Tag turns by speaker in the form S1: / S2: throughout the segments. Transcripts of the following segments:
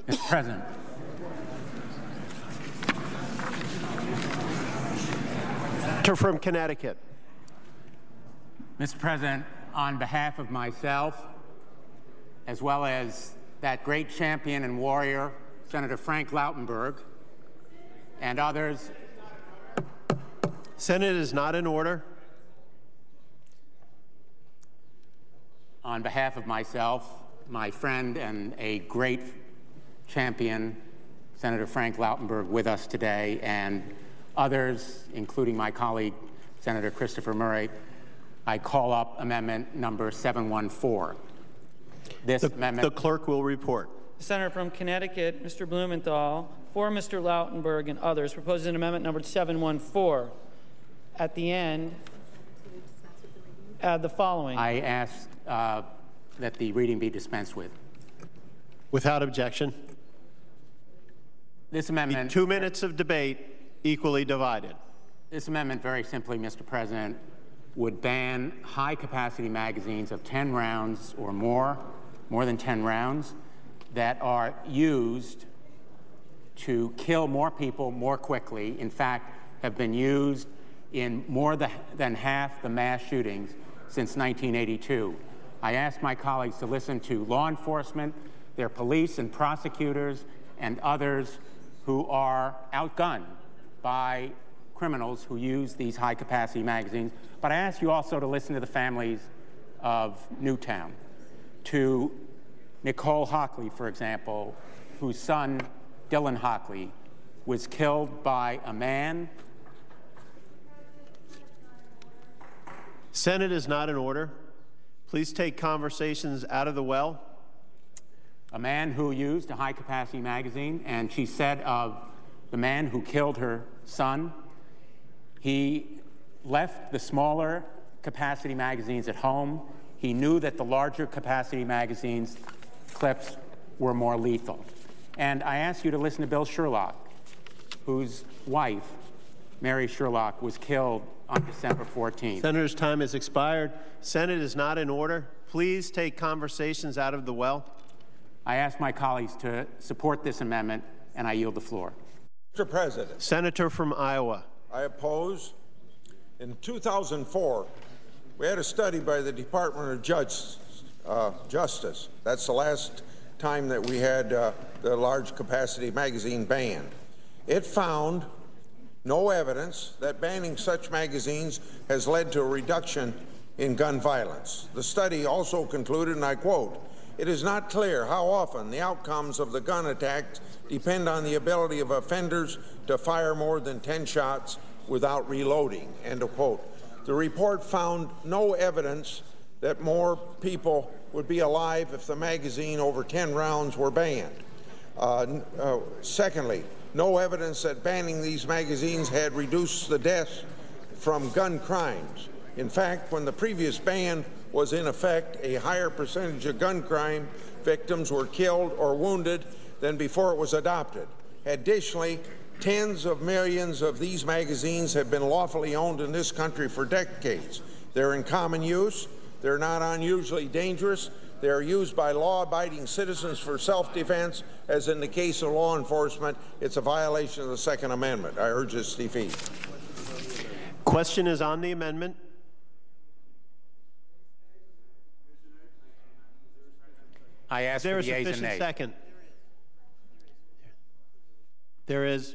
S1: Mr. President.
S2: From Connecticut.
S1: Mr. President, on behalf of myself, as well as that great champion and warrior, Senator Frank Lautenberg, and others.
S2: Senate is not in order.
S1: On behalf of myself, my friend and a great champion, Senator Frank Lautenberg, with us today, and others, including my colleague, Senator Christopher Murray, I call up amendment number 714.
S2: The clerk will report.
S3: The senator from Connecticut, Mr. Blumenthal, for Mr. Lautenberg and others, proposes an amendment number 714. At the end, add the following.
S1: I ask that the reading be dispensed with.
S2: Without objection.
S1: This amendment...
S2: 2 minutes of debate, equally divided.
S1: This amendment, very simply, Mr. President, would ban high-capacity magazines of 10 rounds or more than 10 rounds, that are used to kill more people more quickly. In fact, have been used in more than half the mass shootings since 1982. I ask my colleagues to listen to law enforcement, their police and prosecutors, and others who are outgunned by criminals who use these high-capacity magazines. But I ask you also to listen to the families of Newtown, to Nicole Hockley, for example, whose son, Dylan Hockley, was killed by a man.
S2: Senate is not in order. Please take conversations out of the well.
S1: A man who used a high-capacity magazine, and she said of the man who killed her son, he left the smaller capacity magazines at home. He knew that the larger capacity magazines clips were more lethal. And I ask you to listen to Bill Sherlock, whose wife, Mary Sherlock, was killed on December 14th.
S2: Senator's time has expired. Senate is not in order. Please take conversations out of the well.
S1: I ask my colleagues to support this amendment, and I yield the floor.
S4: Mr. President.
S2: Senator from Iowa.
S4: I oppose. In 2004, we had a study by the Department of Justice. That's the last time that we had the large capacity magazine banned. It found no evidence that banning such magazines has led to a reduction in gun violence. The study also concluded, and I quote, "It is not clear how often the outcomes of the gun attacks depend on the ability of offenders to fire more than 10 shots without reloading," end of quote. The report found no evidence that more people would be alive if the magazine over 10 rounds were banned. Secondly, no evidence that banning these magazines had reduced the deaths from gun crimes. In fact, when the previous ban was in effect, a higher percentage of gun crime victims were killed or wounded than before it was adopted. Additionally, tens of millions of these magazines have been lawfully owned in this country for decades. They're in common use. They're not unusually dangerous. They are used by law-abiding citizens for self-defense. As in the case of law enforcement, it's a violation of the Second Amendment. I urge its defeat.
S2: Question is on the amendment.
S1: I ask for the yeas and nays.
S2: Second. There is.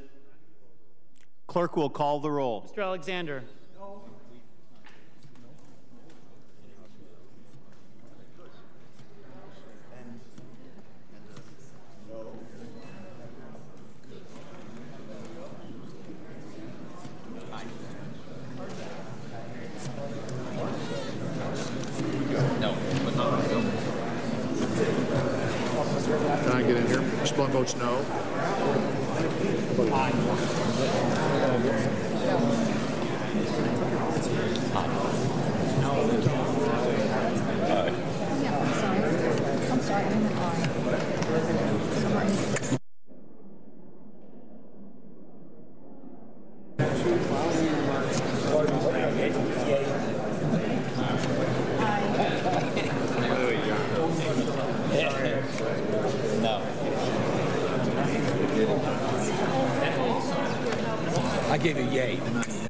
S2: Clerk will call the roll.
S3: Mr. Alexander. No.
S5: Can I get in here? Mr. Blunt votes no.
S6: I'm sorry. I'm an aye.
S7: gave you yay, but not yay.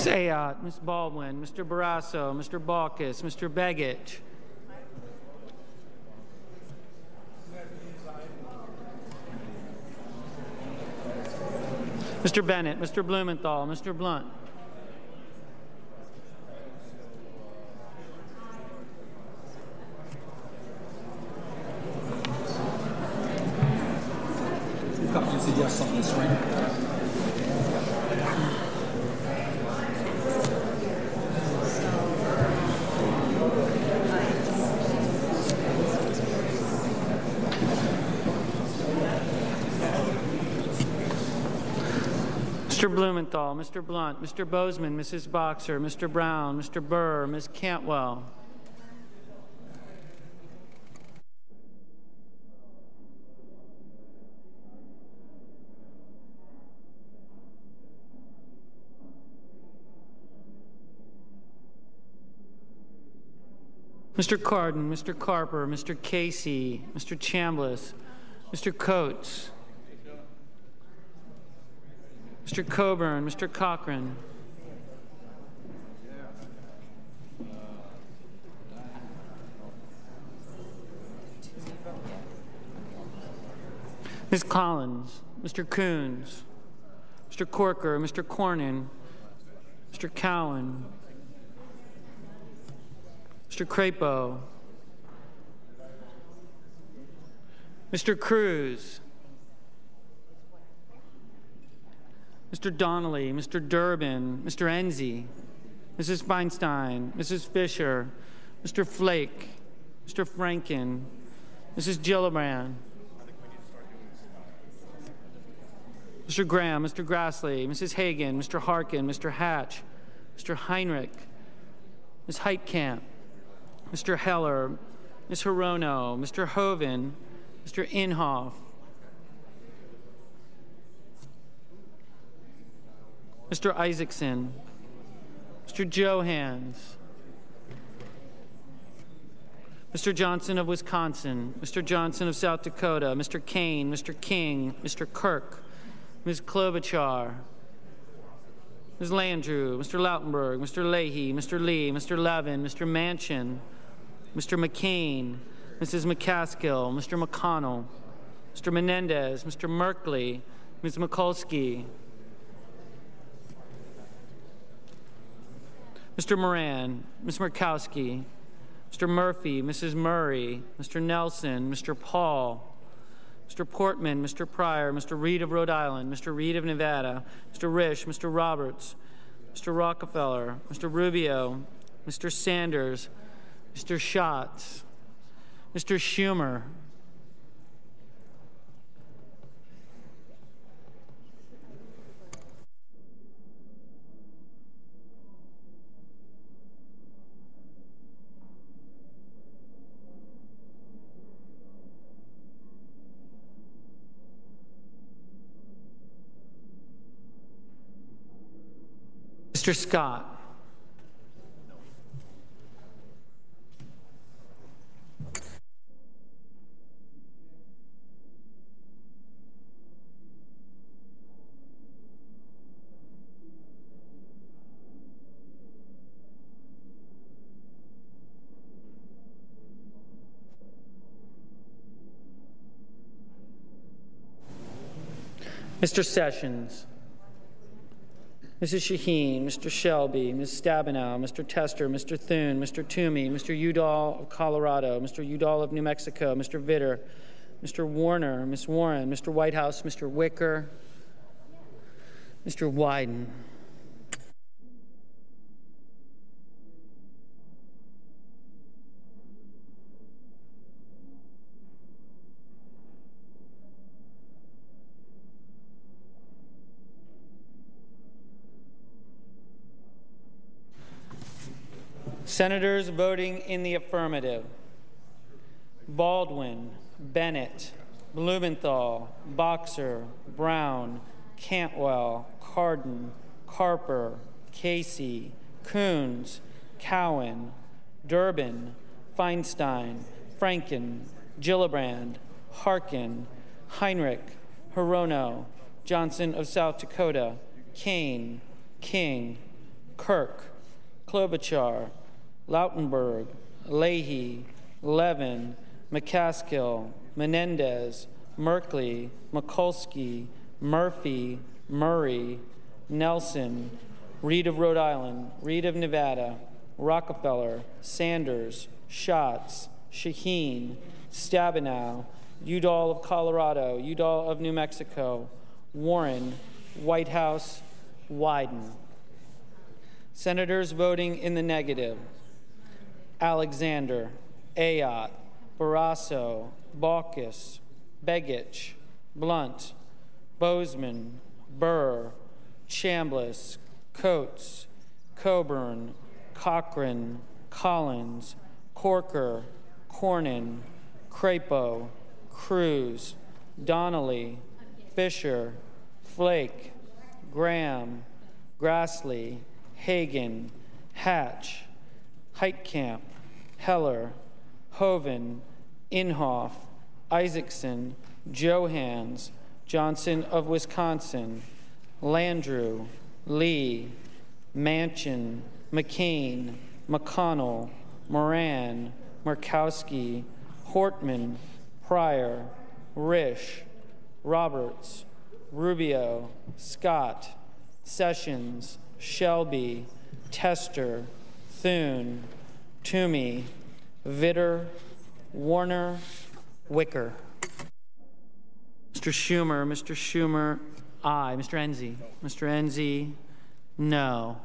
S3: Sayat, Ms. Baldwin, Mr. Barrasso, Mr. Balkis, Mr. Begich. Mr. Bennett, Mr. Blumenthal, Mr. Blunt.
S7: You've got to say yes on this, right?
S3: Mr. Blumenthal, Mr. Blunt, Mr. Bozeman, Mrs. Boxer, Mr. Brown, Mr. Burr, Ms. Cantwell. Mr. Cardin, Mr. Carper, Mr. Casey, Mr. Chambliss, Mr. Coates, Mr. Coburn, Mr. Cochran, Ms. Collins, Mr. Coons, Mr. Corker, Mr. Cornyn, Mr. Cowan, Mr. Crapo, Mr. Cruz, Mr. Donnelly, Mr. Durbin, Mr. Enzi, Mrs. Feinstein, Mrs. Fisher, Mr. Flake, Mr. Franken, Mrs. Gillibrand, Mr. Graham, Mr. Grassley, Mrs. Hagan, Mr. Harkin, Mr. Hatch, Mr. Heinrich, Ms. Heitkamp, Mr. Heller, Ms. Hirono, Mr. Hoven, Mr. Inhofe, Mr. Isaacson, Mr. Johans, Mr. Johnson of Wisconsin, Mr. Johnson of South Dakota, Mr. Kane, Mr. King, Mr. Kirk, Ms. Klobuchar, Ms. Landrieu, Mr. Lautenberg, Mr. Leahy, Mr. Lee, Mr. Levin, Mr. Manchin, Mr. McCain, Mrs. McCaskill, Mr. McConnell, Mr. Menendez, Mr. Merkley, Ms. Mikulski, Mr. Moran, Ms. Murkowski, Mr. Murphy, Mrs. Murray, Mr. Nelson, Mr. Paul, Mr. Portman, Mr. Pryor, Mr. Reed of Rhode Island, Mr. Reed of Nevada, Mr. Risch, Mr. Roberts, Mr. Rockefeller, Mr. Rubio, Mr. Sanders, Mr. Schatz, Mr. Schumer, Mr. Scott, Mr. Sessions, Mrs. Shaheen, Mr. Shelby, Ms. Stabenow, Mr. Tester, Mr. Thune, Mr. Toomey, Mr. Udall of Colorado, Mr. Udall of New Mexico, Mr. Vitter, Mr. Warner, Ms. Warren, Mr. Whitehouse, Mr. Wicker, Mr. Wyden. Senators voting in the affirmative: Baldwin, Bennett, Blumenthal, Boxer, Brown, Cantwell, Cardin, Carper, Casey, Coons, Cowan, Durbin, Feinstein, Franken, Gillibrand, Harkin, Heinrich, Hirono, Johnson of South Dakota, Kane, King, Kirk, Klobuchar, Lautenberg, Leahy, Levin, McCaskill, Menendez, Merkley, Mikulski, Murphy, Murray, Nelson, Reed of Rhode Island, Reed of Nevada, Rockefeller, Sanders, Schatz, Shaheen, Stabenow, Udall of Colorado, Udall of New Mexico, Warren, Whitehouse, Wyden. Senators voting in the negative: Alexander, Ayotte, Barrasso, Baucus, Begich, Blunt, Bozeman, Burr, Chambliss, Coates, Coburn, Cochran, Collins, Corker, Cornyn, Crapo, Cruz, Donnelly, Fisher, Flake, Graham, Grassley, Hagan, Hatch, Heitkamp, Heller, Hoven, Inhofe, Isaacson, Johans, Johnson of Wisconsin, Landrieu, Lee, Manchin, McCain, McConnell, Moran, Murkowski, Hortman, Pryor, Risch, Roberts, Rubio, Scott, Sessions, Shelby, Tester, Thune, Toomey, Vitter, Warner, Wicker. Mr. Schumer, aye. Mr. Enzi? Mr. Enzi, no.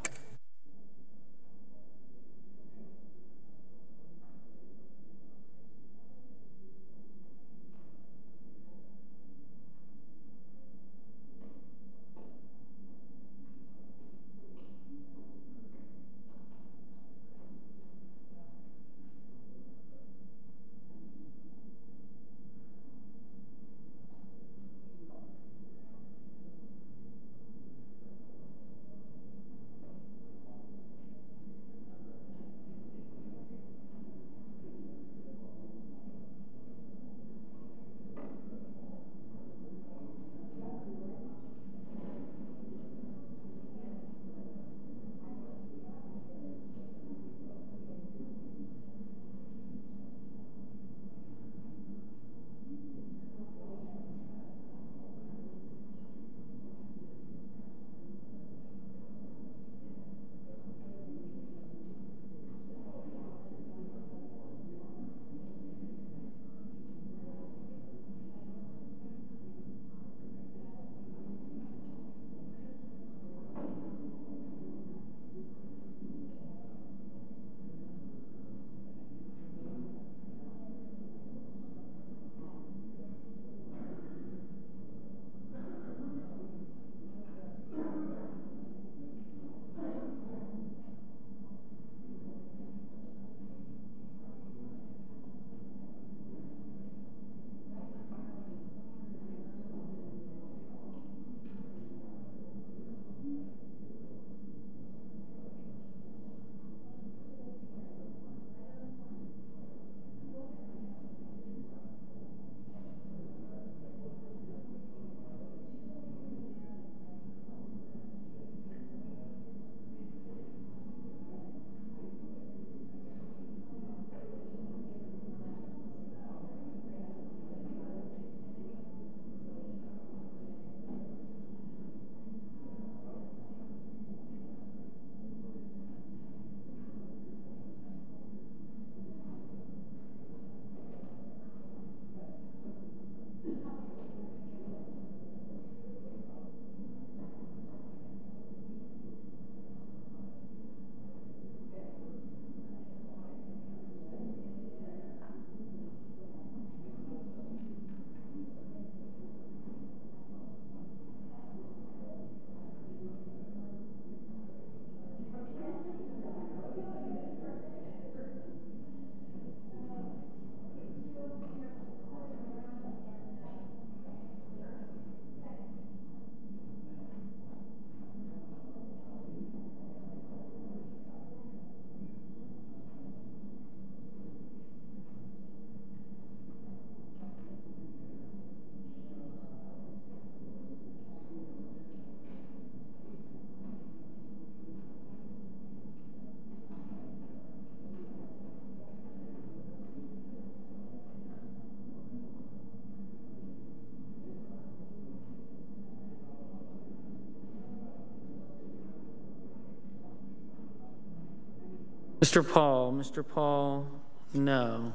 S3: Mr. Paul, no.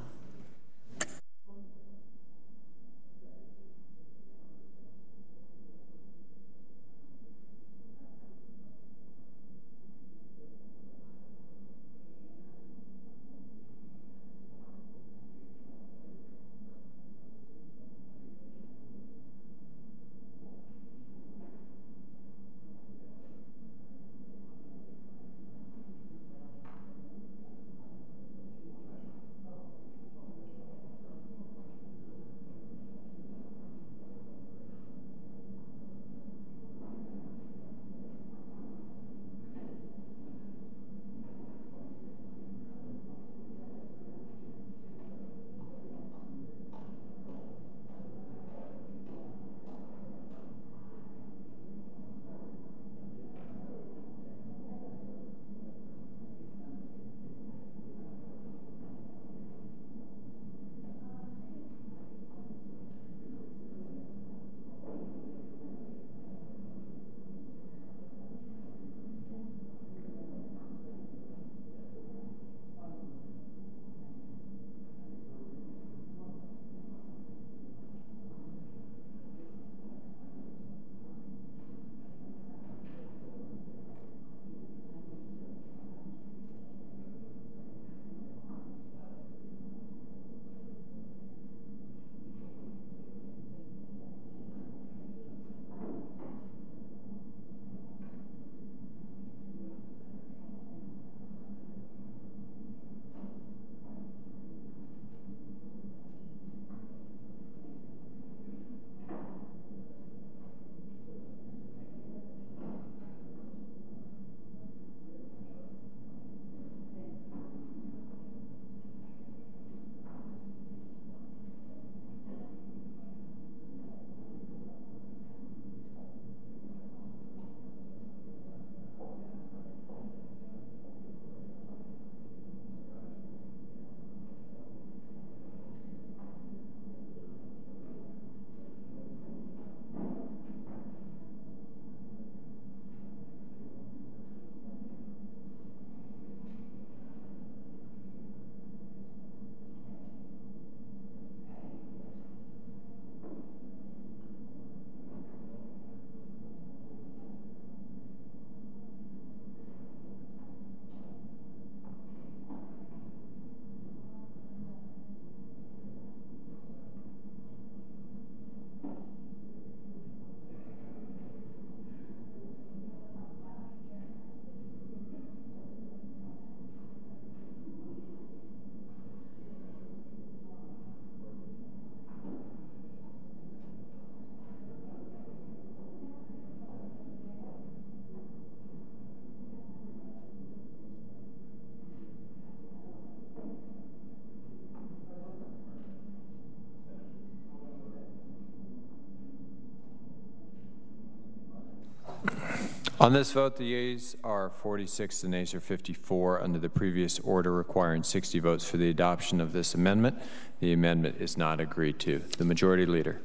S8: On this vote, the yeas are 46, the nays are 54. Under the previous order requiring 60 votes for the adoption of this amendment, the amendment is not agreed to. The Majority Leader.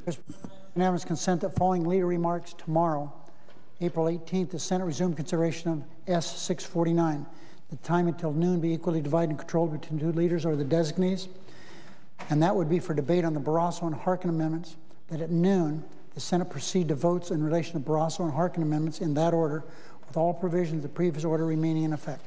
S9: Unanimous consent that following leader remarks tomorrow, April 18th, the Senate resume consideration of S-649. The time until noon be equally divided and controlled between two leaders or the designees, and that would be for debate on the Barrasso and Harkin amendments, that at noon the Senate proceed to votes in relation to Barrasso and Harkin amendments in that order, with all provisions of the previous order remaining in effect.